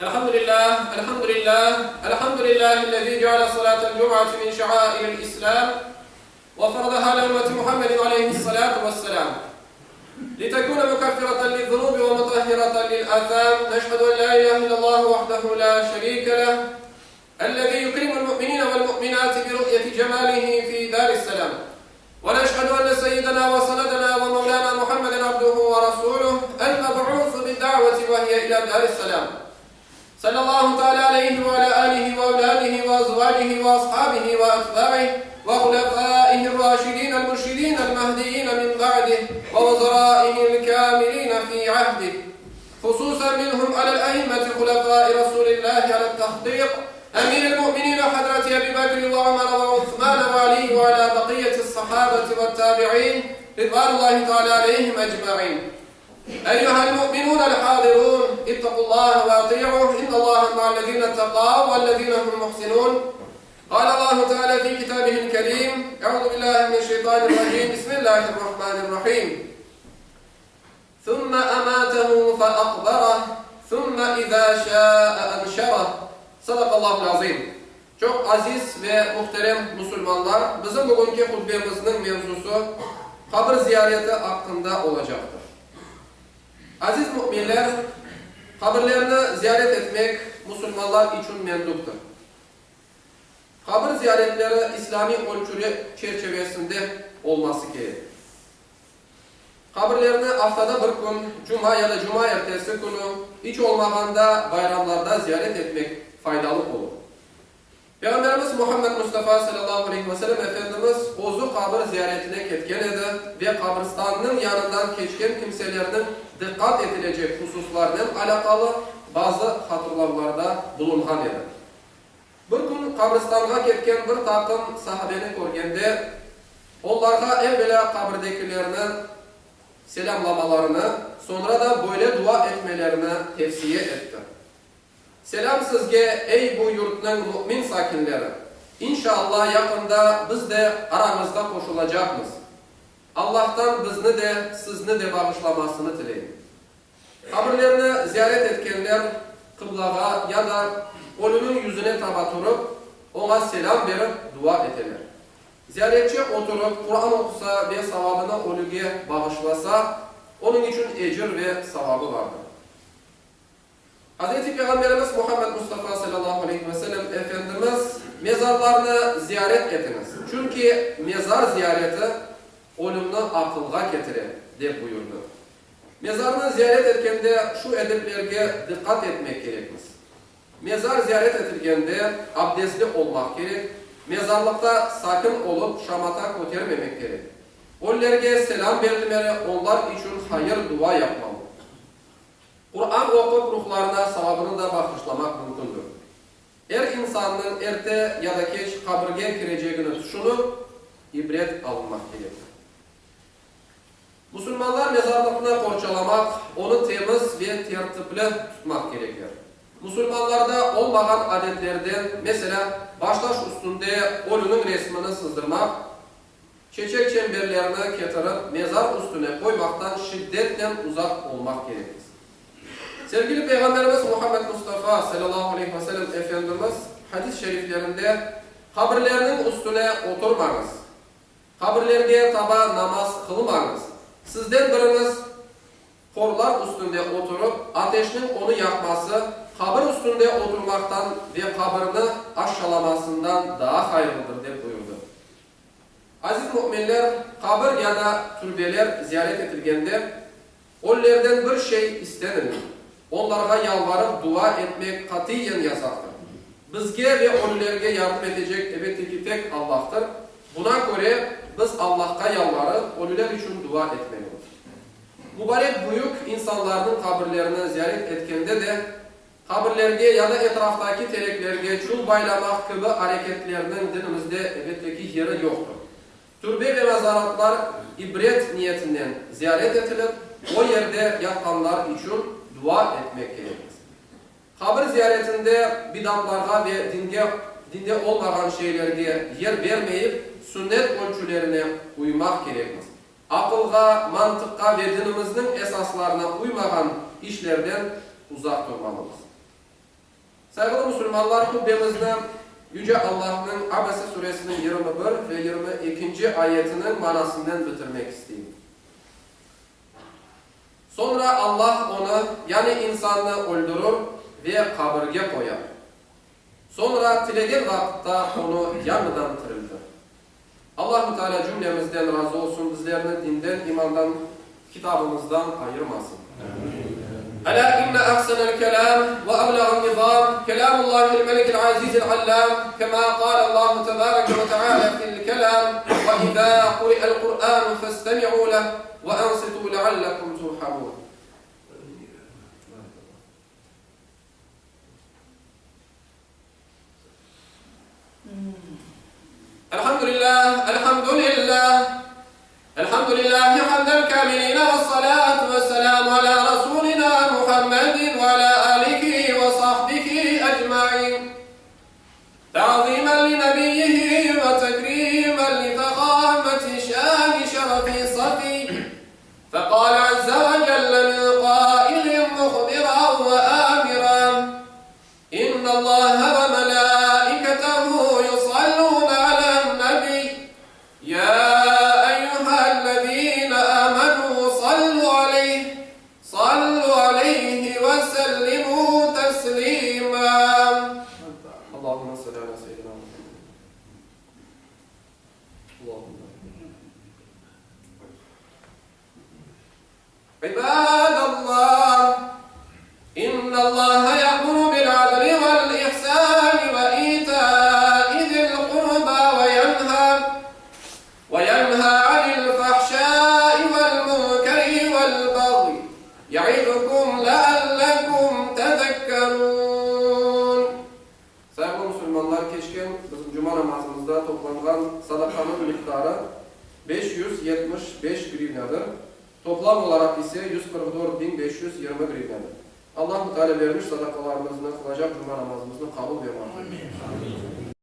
الحمد لله الذي جعل صلاة الجمعة من شعائر الإسلام وفرضها لأمة محمد عليه الصلاة والسلام لتكون مكفرة للذنوب ومطهرة للآثام. نشهد أن لا إله إلا الله وحده لا شريك له الذي يكرم المؤمنين والمؤمنات برؤية جماله في دار السلام. ونشهد أن سيدنا وسندنا ومولانا محمدا عبده ورسوله المبعوث بالدعوة وهي إلى دار السلام. صلى الله تعالى عليه وعلى آله وأولاده وأزواجه وأصحابه وأتباعه وخلفائه الراشدين المرشدين المهديين من بعده ووزرائه الكاملين في عهده، خصوصا منهم على الأئمة خلفاء رسول الله على التحقيق أمير المؤمنين حضرة أبي بكر وعمر وعثمان وعلي وعلى بقية الصحابة والتابعين رضوان الله تعالى عليهم أجمعين. أيها المؤمنون الحاضرون، اتقوا الله وأطيعوه، إن الله مع الذين اتقوا والذين هم محسنون. قال الله تعالى في كتابه الكريم: أعوذ بالله من الشيطان الرجيم، بسم الله الرحمن الرحيم. ثم أماته فأقبره ثم إذا شاء أنشره. Sadakallahu azim. Çok aziz ve muhterem Müslümanlar, bizim bugünkü hutbemizin mevzusu kabir ziyareti hakkında olacaktır. Aziz müminler, kabirlerini ziyaret etmek Müslümanlar için menduptur. Kabir ziyaretleri İslami ölçülü çerçevesinde olması gerekir. Kabirlerini haftada bir gün, cuma ya da cuma ertesi günü, hiç olmaganda bayramlarda ziyaret etmek faydalı olur. Peygamberimiz Muhammed Mustafa sallallahu aleyhi ve sellem Efendimiz ozu kabir ziyaretine ketken edi ve kabristanının yanından geçken kimselerinin dikkat edilecek hususlarla alakalı bazı hatırlamalarda bulungan edi. Bir gün kabristanğa ketken bir takım sahabeni görgende onlarga evvela kabirdekilerini selamlamalarını, sonra da böyle dua etmelerini tavsiye etti. Selam sizge ey bu yurtның mümin sakinleri. İnşallah yakında biz de aramızda koşulacakmız. Allah'tan bizni de sizni de bağışlamasını dileyim. Kabirlerini ziyaret etkenler kıblağa ya da ölünün yüzüne taba turup ona selam verip dua ederler. Ziyaretçi oturup Kur'an okusa ve savabını ölüge bağışlasa onun için ecir ve savabı vardır. Hz. Peygamberimiz Muhammed Mustafa sallallahu aleyhi ve sellem Efendimiz mezarlarını ziyaret etiniz. Çünkü mezar ziyareti ölümünü akılga getirir diye buyurdu. Mezarını ziyaret etkende şu edeplerge dikkat etmek gerekmez. Mezar ziyaret edilgende abdestli olmak gerek. Mezarlıkta sakın olup şamata götürmemek gerek. Onlarga selam verilmeli, onlar için hayır dua yapmalı. Kur'an okup ruhlarına savabını da bağışlamak mümkündür. Her insanın erte ya da geç kabirge gireceğini düşünüp ibret alınmak gerekir. Müslümanlar mezarlıkına korçalamak, onu temiz ve tertipli tutmak gerekir. Müslümanlarda olmayan adetlerden mesela baştaş üstünde ölünün resmini sızdırmak, çiçek çemberlerini getirip mezar üstüne koymaktan şiddetle uzak olmak gerekir. Sevgili Peygamberimiz Muhammed Mustafa sallallahu aleyhi ve sellem Efendimiz hadis-i şeriflerinde kabirlerinin üstüne oturmanız, kabirlerge taba namaz kılmanız, sizden biriniz korlar üstünde oturup ateşin onu yakması, kabir üstünde oturmaktan ve kabirini aşağılamasından daha hayırlıdır diye buyurdu. Aziz müminler, kabir ya da türbeler ziyaret edilgende onlardan bir şey istenir. Onlara yalvarıp dua etmek katiyen yasaktır. Bizge ve ölülerge yardım edecek elbette ki tek Allah'tır. Buna göre biz Allah'a yalvarıp ölüler için dua etmeliyiz. Mübarek büyük insanların kabirlerini ziyaret etkende de kabirlerge ya da etraftaki tereklerge çul baylamak gibi hareketlerinin dinimizde elbette ki yeri yoktur. Türbe ve mezarlıklar ibret niyetinden ziyaret edilip o yerde yatanlar için dua etmek gerekir. Kabir ziyaretinde bidatlarga ve dinde olmayan şeylerge yer vermeyip sünnet ölçülerine uymak gerekir. Akılga, mantıkka ve dinimizin esaslarına uymayan işlerden uzak durmalıyız. Saygılı Müslümanlar, hutbemizde Yüce Allah'ın Abese suresinin 21 ve 22. ayetinin manasından bitirmek isteyeyim. Sonra Allah onu, yani insanı öldürür ve kabirge koyar. Sonra tilegen vakitte onu yanından tirildir. Allah-u Teala cümlemizden razı olsun, bizlerini dinden, imandan, kitabımızdan ayırmasın. Ala inne ahsenel kelam ve ablağın nizam kelamullahil melikil azizil allam kema kâle Allahu tebâreke ve teâlâ fil kelam ve izâ kuri'el Kur'an festemi'û leh ve ansitû leallekum turhamûn. Elhamdülillah, elhamdülillah. Elhamdülillahi hamdel kamilina ve salatu ve selamu ala Resulina Muhammedin ve ala alihi ve sahbihi ecma'in. Ta'zimen li nebiyyihi ve tekrimen li fekâmeti şâni şerefi safi. Fekâl azze ve celle min qâilin muhbiran ve âmiran. İnna Allahe ve melâiketehu yusallûne alen nebi. Ya وسلموا تسليما اللهم صل على سيدنا محمد اللهم عباد الله إن الله يأمر بالعدل والإحسان وإيتاء ذي القربى وينهى عن الفحشاء والمنكر والبغي يعظكم لعلكم تذكرون. Sayın Müslümanlar, keçken bizim cuma namazımızda toplanılan sadakanın miktarı 575 grivnadır. Toplam olarak ise 144.520 grivnadır. Allah-u Teala vermiş sadakalarımızı kılacak cuma namazımızı kabul ve mağdur.